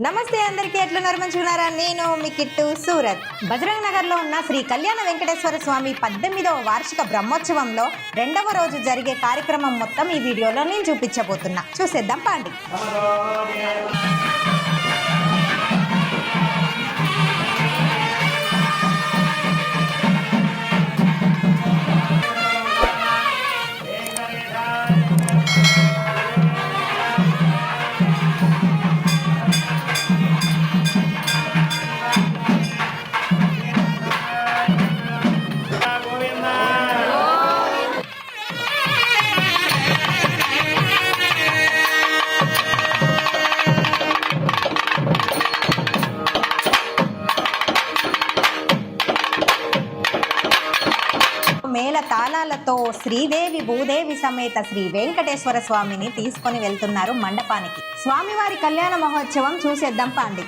నమస్తే అందరికీ, ఎట్లున్నారు? మంచిగున్నారా? నేను మీ కిట్టు సూరత్. బజరంగ్ నగర్లో ఉన్న శ్రీ కళ్యాణ వెంకటేశ్వర స్వామి 18వ వార్షిక బ్రహ్మోత్సవంలో 2వ రోజు జరిగే కార్యక్రమం మొత్తం ఈ వీడియోలో నేను చూపించబోతున్నా. చూసేద్దాం పాండి. మేళ తాళాలతో శ్రీదేవి భూదేవి సమేత శ్రీ వెంకటేశ్వర స్వామిని తీసుకొని వెళ్తున్నారు మండపానికి. స్వామివారి కళ్యాణ మహోత్సవం చూసేద్దాం పాండి.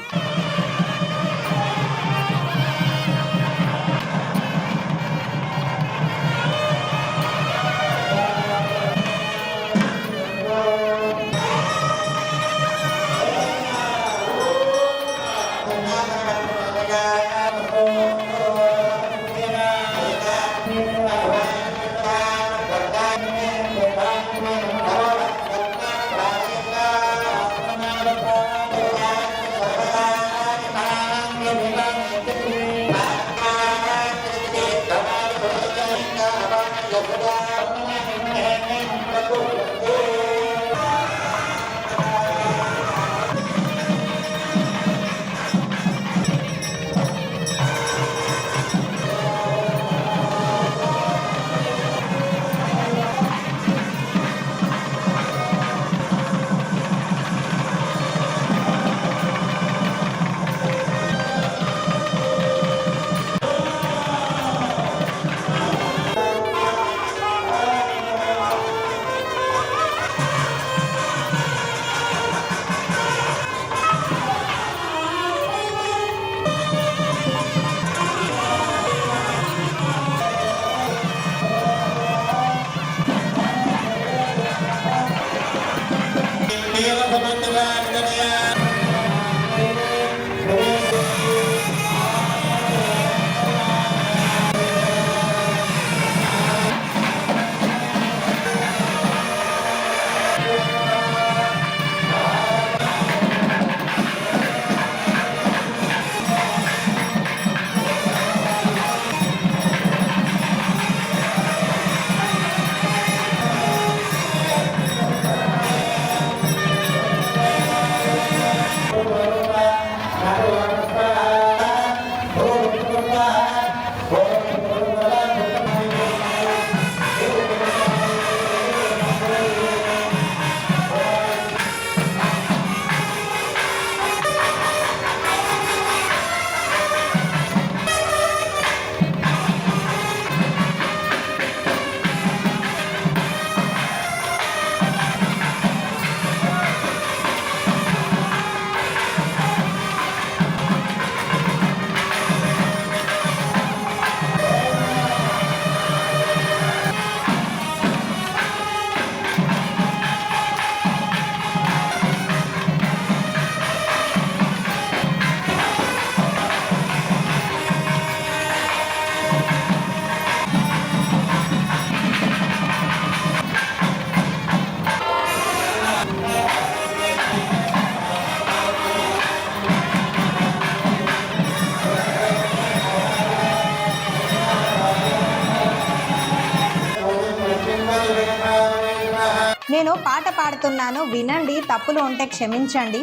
నేను పాట పాడుతున్నాను, వినండి. తప్పులు ఉంటే క్షమించండి.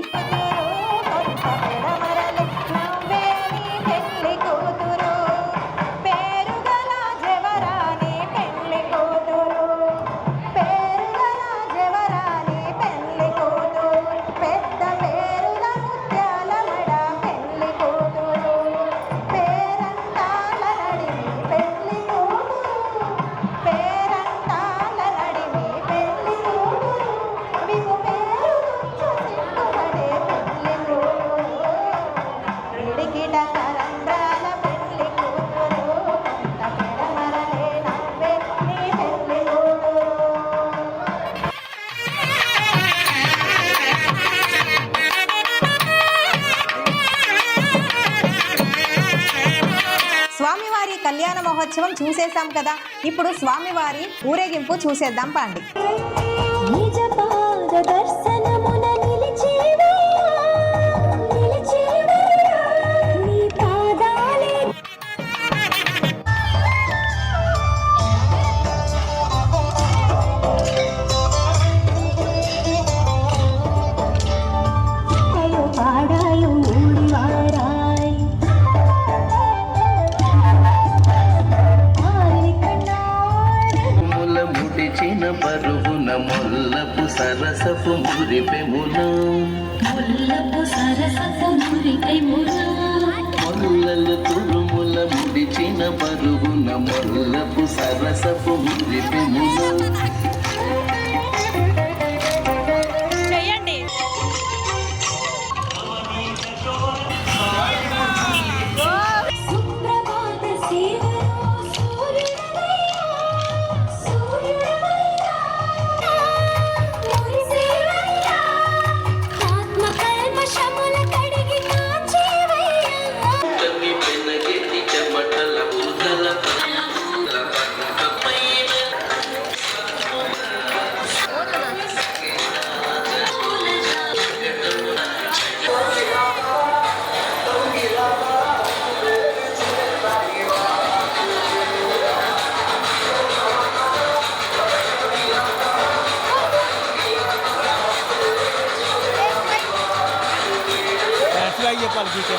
కళ్యాణ మహోత్సవం చూసేసాం కదా, ఇప్పుడు స్వామివారి ఊరేగింపు చూసేద్దాం పాండి. బరువున మొల్లపు సరసపు మురిపెమును మొల్లలు తురుముల ముడిచిన బరువున మొల్లపు సరసపు మురిపెమును చెప్పాలి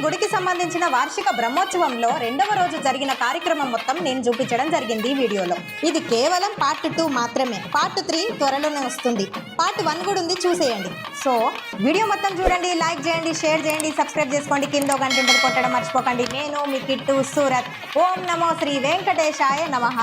గుడికి సంబంధించిన వార్షిక బ్రహ్మోత్సవంలో 2వ రోజు జరిగిన కార్యక్రమం మొత్తం నేను చూపించడం జరిగింది ఈ వీడియోలో. ఇది కేవలం పార్ట్ 2 మాత్రమే. పార్ట్ 3 త్వరలోనే వస్తుంది. పార్ట్ 1 కూడా ఉంది, చూసేయండి. సో వీడియో మొత్తం చూడండి, లైక్ చేయండి, షేర్ చేయండి, సబ్స్క్రైబ్ చేసుకోండి, కింద గంట కొట్టడం మర్చిపోకండి. నేను మీ కిట్టు సూరత్. ఓం నమో శ్రీ వెంకటేశాయ నమః.